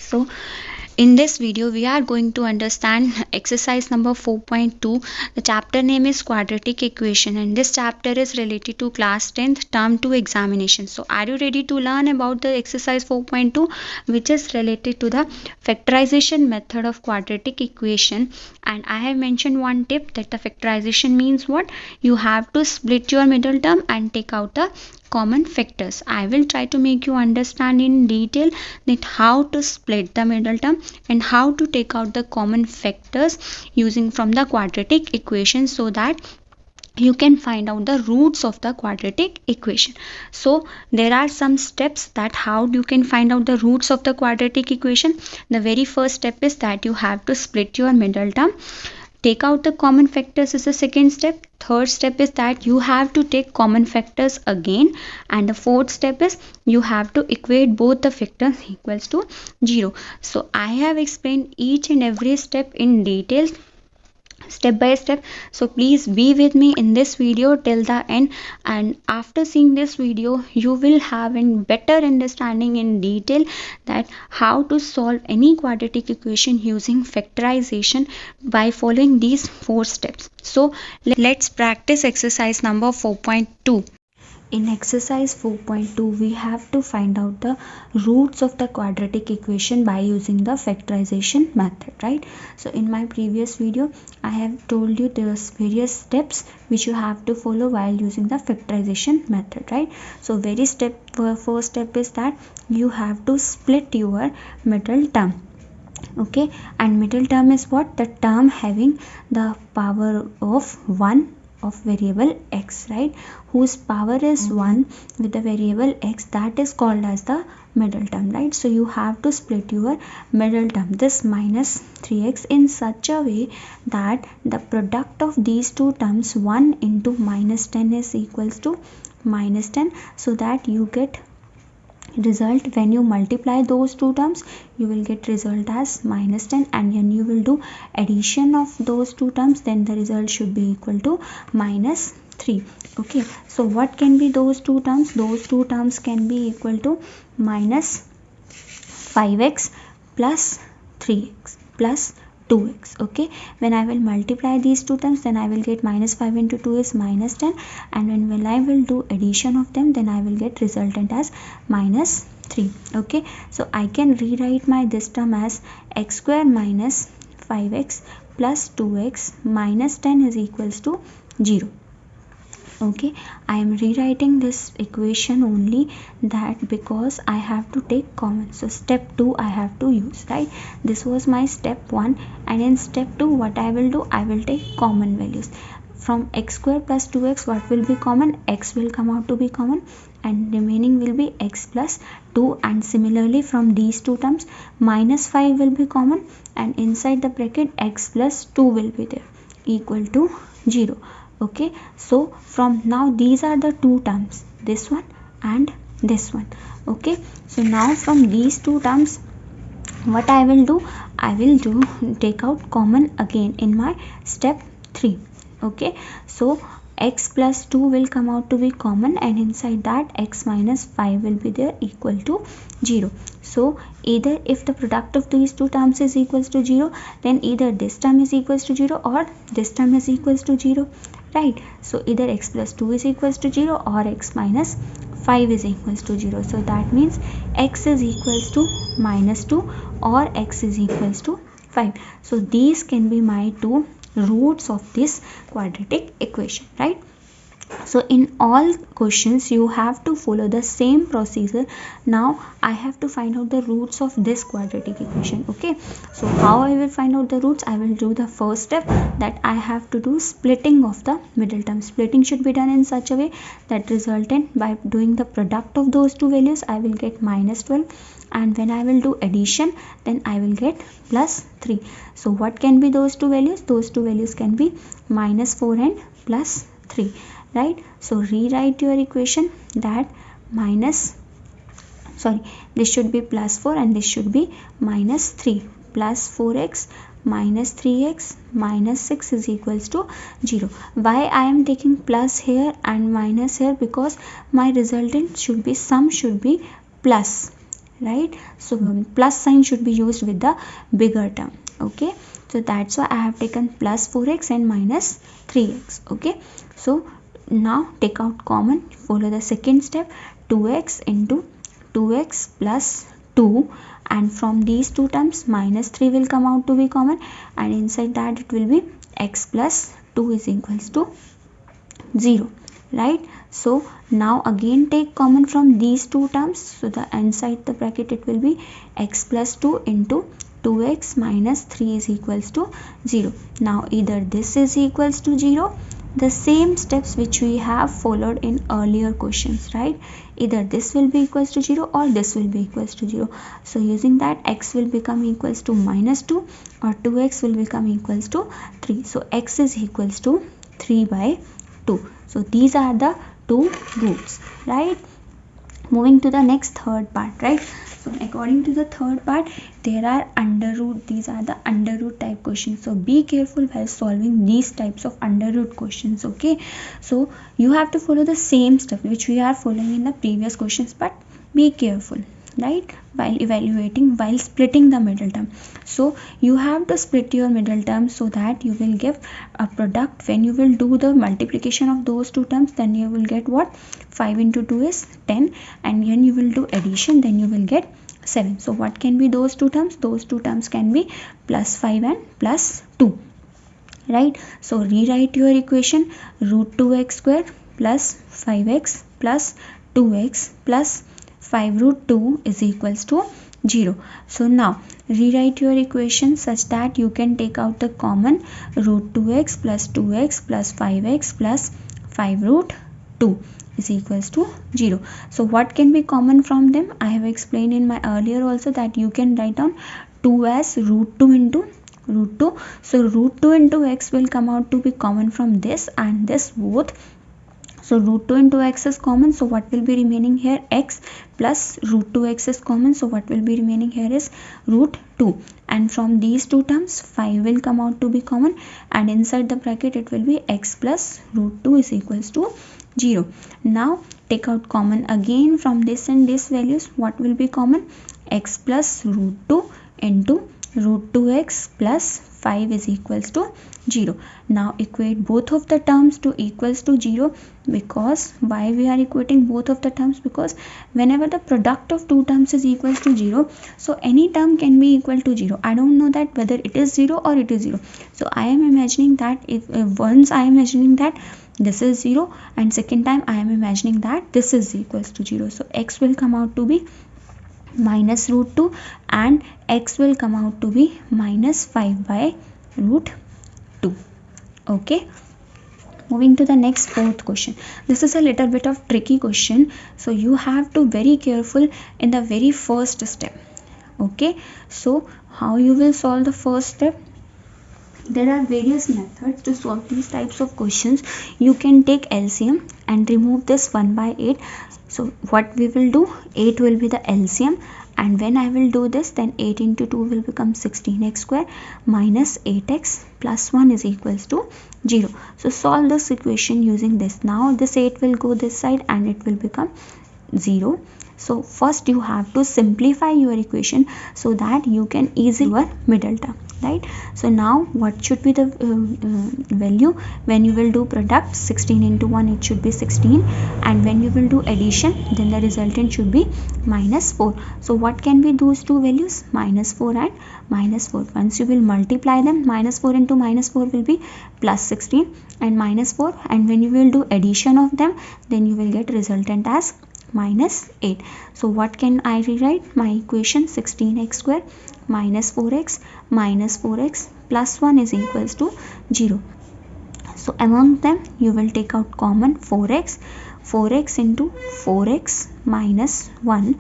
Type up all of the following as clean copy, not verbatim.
So in this video, we are going to understand exercise number 4.2. The chapter name is quadratic equation, and this chapter is related to class 10th term 2 examination. So are you ready to learn about the exercise 4.2, which is related to the factorization method of quadratic equation? And I have mentioned one tip, that the factorization means what? You have to split your middle term and take out the common factors. I will try to make you understand in detail that how to split the middle term and how to take out the common factors using from the quadratic equation, so that you can find out the roots of the quadratic equation. So there are some steps that how you can find out the roots of the quadratic equation. The very first step is that you have to split your middle term. Take out the common factors is the second step. Third step is that you have to take common factors again, and the fourth step is you have to equate both the factors equals to 0. So I have explained each and every step in detail, step by step. So please be with me in this video till the end, and after seeing this video you will have a better understanding in detail that how to solve any quadratic equation using factorization by following these four steps. So let's practice exercise number 4.2. In exercise 4.2, we have to find out the roots of the quadratic equation by using the factorization method, right? So in my previous video, I have told you there's various steps which you have to follow while using the factorization method, right? So first step is that you have to split your middle term. Okay, and middle term is what? The term having the power of 1 of variable x, right, whose power is 1 with the variable x, that is called as the middle term, right? So you have to split your middle term, this minus 3x, in such a way that the product of these two terms, 1 into minus 10, is equals to minus 10, so that you get result when you multiply those two terms, you will get result as minus 10, and when you will do addition of those two terms, then the result should be equal to minus 3. Okay, so what can be those two terms? Those two terms can be equal to minus 5x plus 3x plus 2x. Okay, when I will multiply these two terms, then I will get minus 5 into 2 is minus 10, and when I will do addition of them, then I will get resultant as minus 3. Okay, so I can rewrite my this term as x square minus 5x plus 2x minus 10 is equals to 0. Okay, I am rewriting this equation only that because I have to take common. So step 2 I have to use, right? This was my step 1, and in step 2 what I will do, I will take common values. From x square plus 2x, what will be common? X will come out to be common, and remaining will be x plus 2, and similarly from these two terms, minus 5 will be common, and inside the bracket x plus 2 will be there, equal to 0. Okay, so from now these are the two terms, this one and this one. Okay, so now from these two terms, what I will do, I will take out common again in my step 3. Okay, so x plus 2 will come out to be common, and inside that x minus 5 will be there, equal to 0. So either if the product of these two terms is equals to 0, then either this term is equals to 0 or this term is equals to 0, right? So either x plus 2 is equals to 0 or x minus 5 is equals to 0. So that means x is equals to minus 2 or x is equals to 5. So these can be my two roots of this quadratic equation, right? So in all questions you have to follow the same procedure. Now I have to find out the roots of this quadratic equation. Okay, so how I will find out the roots? I will do the first step, that I have to do splitting of the middle term. Splitting should be done in such a way that resultant by doing the product of those two values, I will get minus 12, and when I will do addition, then I will get plus 3. So what can be those two values? Those two values can be minus 4 and plus 3, right? So rewrite your equation that this should be plus 4 and this should be minus 3. Plus 4x minus 3x minus 6 is equals to 0. Why I am taking plus here and minus here? Because my resultant should be, sum should be plus, right? So plus sign should be used with the bigger term. Okay, so that's why I have taken plus 4x and minus 3x. Okay, so now take out common, follow the second step, 2x into 2x plus 2, and from these two terms minus 3 will come out to be common, and inside that it will be x plus 2 is equals to 0, right? So now again take common from these two terms, so the inside the bracket it will be x plus 2 into 2x minus 3 is equals to 0. Now either this is equals to 0, the same steps which we have followed in earlier questions, right? Either this will be equals to 0 or this will be equals to 0. So using that, x will become equals to minus 2 or 2x will become equals to 3. So x is equals to 3 by 2. So these are the two roots, right? Moving to the next third part, right? So according to the third part, there are under root. These are the under root type questions. So be careful while solving these types of under root questions. Okay, so you have to follow the same step which we are following in the previous questions, but be careful, right, while evaluating, while splitting the middle term. So you have to split your middle term so that you will give a product. When you will do the multiplication of those two terms, then you will get what? 5 into 2 is 10, and when you will do addition, then you will get 7. So what can be those two terms? Those two terms can be plus 5 and plus 2, right? So rewrite your equation, root 2x square plus 5x plus 2x plus 5 root 2 is equals to 0. So now rewrite your equation such that you can take out the common, root 2x plus 2x plus 5x plus 5 root 2 is equals to 0. So what can be common from them? I have explained in my earlier also that you can write down 2 as root 2 into root 2. So root 2 into x will come out to be common from this and this both. So root 2 into x is common, so what will be remaining here? X plus root 2x is common, so what will be remaining here is root 2. And from these two terms 5 will come out to be common, and inside the bracket it will be x plus root 2 is equals to 0. Now take out common again from this and this values. What will be common? X plus root 2 into root 2x plus 5 is equals to 0. Now equate both of the terms to equals to 0. Because why we are equating both of the terms? Because whenever the product of two terms is equals to 0, so any term can be equal to 0. I don't know that whether it is 0 or it is 0. So I am imagining that if once I am imagining that this is 0, and second time I am imagining that this is equals to 0. So x will come out to be minus root 2 and x will come out to be minus 5 by root 2. Okay, moving to the next fourth question. This is a little bit of tricky question, so you have to very careful in the very first step. Okay, so how you will solve the first step? There are various methods to solve these types of questions. You can take LCM and remove this 1 by 8. So what we will do, 8 will be the LCM, and when I will do this, then 8 into 2 will become 16x square minus 8x plus 1 is equals to 0. So solve this equation using this. Now this 8 will go this side and it will become 0. So first you have to simplify your equation so that you can easily your middle term, right? So now what should be the value when you will do product? 16 into 1, it should be 16, and when you will do addition, then the resultant should be minus 4. So what can be those two values? Minus 4 and minus 4. Once you will multiply them, minus 4 into minus 4 will be plus 16 and minus 4, and when you will do addition of them, then you will get resultant as minus 8. So what can I rewrite? My equation, 16x square minus 4x plus 1 is equals to 0. So among them you will take out common, 4x into 4x minus 1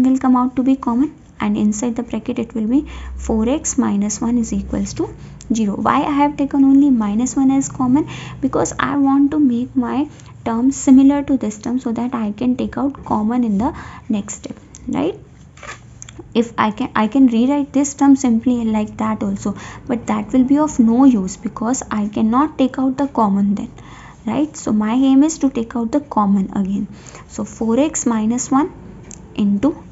will come out to be common, and inside the bracket it will be 4x minus 1 is equals to 0. Why I have taken only minus 1 as common? Because I want to make my term similar to this term so that I can take out common in the next step, right? If I can rewrite this term simply like that also, but that will be of no use because I cannot take out the common then, right? So my aim is to take out the common again. So 4x minus 1 into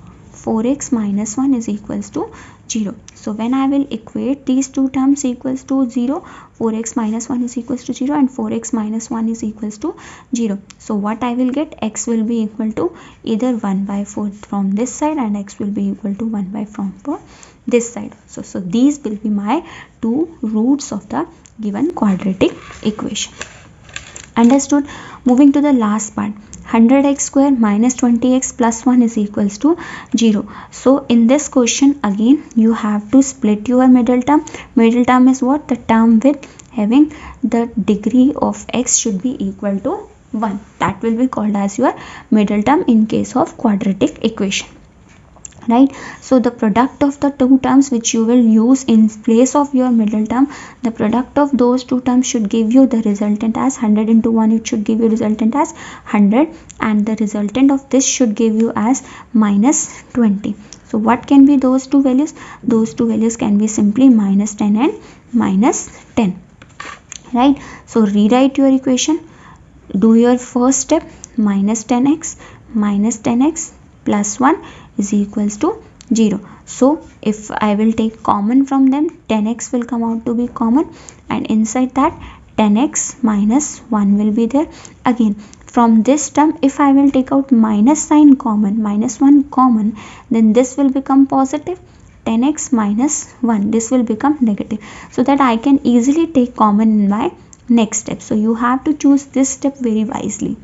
4x minus 1 is equals to 0. So when I will equate these two terms equals to 0, 4x minus 1 is equals to 0 and 4x minus 1 is equals to 0. So what I will get, x will be equal to either 1 by 4 from this side and x will be equal to 1 by 4 from this side. So these will be my two roots of the given quadratic equation. Understood? Moving to the last part, 100x square minus 20x plus 1 is equals to 0. So in this question again you have to split your middle term. Middle term is what? The term with having the degree of x should be equal to 1. That will be called as your middle term in case of quadratic equation. Right, so the product of the two terms which you will use in place of your middle term, the product of those two terms should give you the resultant as 100 into 1, it should give you resultant as 100, and the resultant of this should give you as minus 20. So what can be those two values? Those two values can be simply minus 10 and minus 10. Right, so rewrite your equation. Do your first step, minus 10x plus 1 is equals to 0. So if I will take common from them, 10x will come out to be common, and inside that 10x minus 1 will be there. Again from this term, if I will take out minus sign common, minus 1 common, then this will become positive. 10x minus 1, this will become negative, so that I can easily take common in my next step. So you have to choose this step very wisely.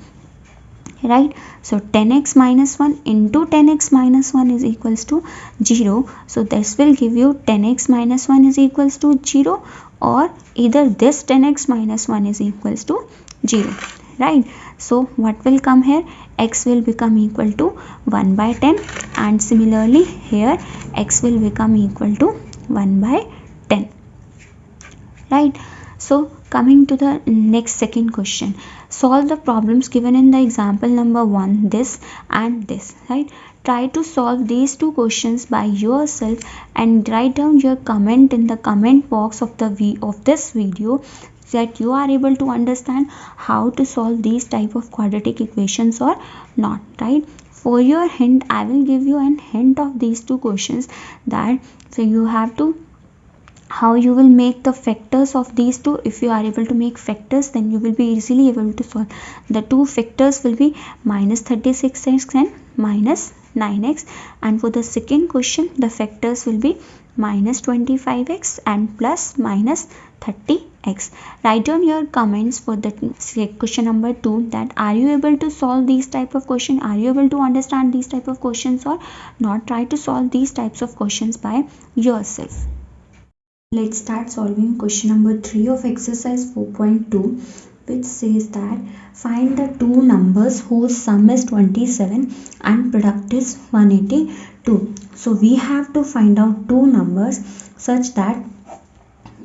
Right, so 10x minus 1 into 10x minus 1 is equals to 0. So this will give you 10x minus 1 is equals to 0, or either this 10x minus 1 is equals to 0. Right, so what will come here? X will become equal to 1 by 10, and similarly here x will become equal to 1 by 10. Right, so coming to the next second question, solve the problems given in the example number 1, this and this. Right, try to solve these two questions by yourself and write down your comment in the comment box of this video, so that you are able to understand how to solve these type of quadratic equations or not. Right, for your hint, I will give you an hint of these two questions, that so you have to how you will make the factors of these two. If you are able to make factors, then you will be easily able to solve. The two factors will be minus 36x and minus 9x, and for the second question the factors will be minus 25x and plus minus 30x. Write down your comments for the question number 2, that are you able to solve these type of question, are you able to understand these type of questions or not. Try to solve these types of questions by yourself. Let's start solving question number 3 of exercise 4.2, which says that find the two numbers whose sum is 27 and product is 182. So we have to find out two numbers such that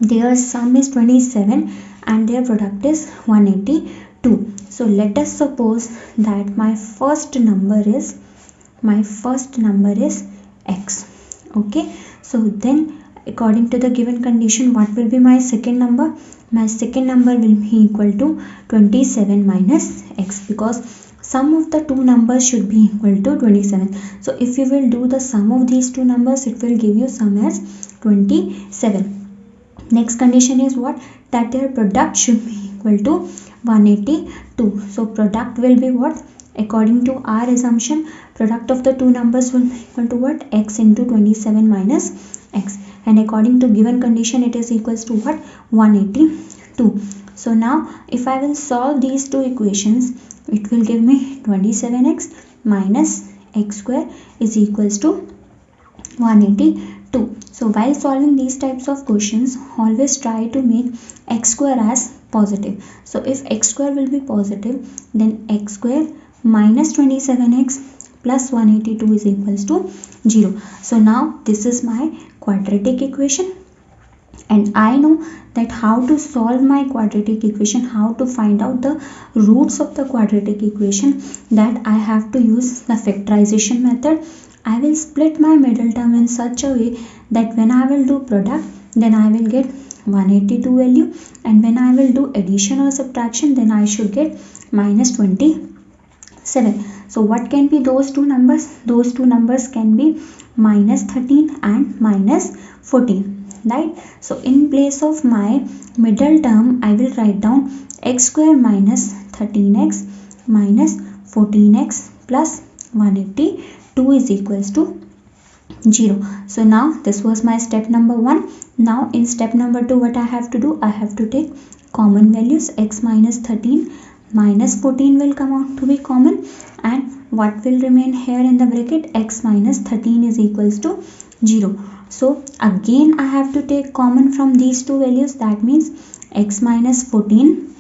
their sum is 27 and their product is 182. So let us suppose that my first number is x. Okay, so then according to the given condition, what will be my second number? My second number will be equal to 27 minus x, because sum of the two numbers should be equal to 27. So if you will do the sum of these two numbers, it will give you sum as 27. Next condition is what? That their product should be equal to 182. So product will be what? According to our assumption, product of the two numbers will be equal to what? X into 27 minus x. And according to given condition, it is equals to what? 182. So now if I will solve these two equations, it will give me 27x minus x square is equals to 182. So while solving these types of questions, always try to make x square as positive. So if x square will be positive, then x square minus 27x plus 182 is equals to 0. So now this is my quadratic equation, and I know that how to solve my quadratic equation, how to find out the roots of the quadratic equation, that I have to use the factorization method. I will split my middle term in such a way that when I will do product, then I will get 182 value, and when I will do addition or subtraction, then I should get minus 27. So what can be those two numbers? Those two numbers can be minus 13 and minus 14, right? So in place of my middle term, I will write down x square minus 13x minus 14x plus 182 is equals to 0. So now this was my step number 1. Now in step number 2, what I have to do? I have to take common values. X minus 13 minus 14 will come out to be common, and what will remain here in the bracket? X minus 13 is equals to 0. So again I have to take common from these two values. That means x minus 14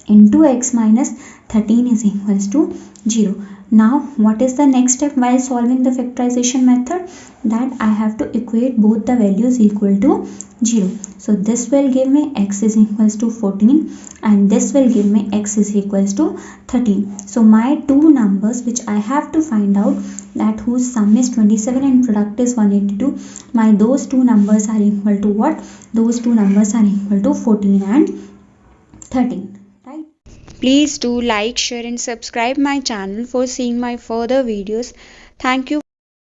into x minus 13 is equals to 0. Now what is the next step while solving the factorization method? That I have to equate both the values equal to 0. So this will give me x is equals to 14 and this will give me x is equals to 13. So my two numbers which I have to find out, that whose sum is 27 and product is 182, my those two numbers are equal to what? Those two numbers are equal to 14 and 13. Please do like, share and subscribe my channel for seeing my further videos. Thank you.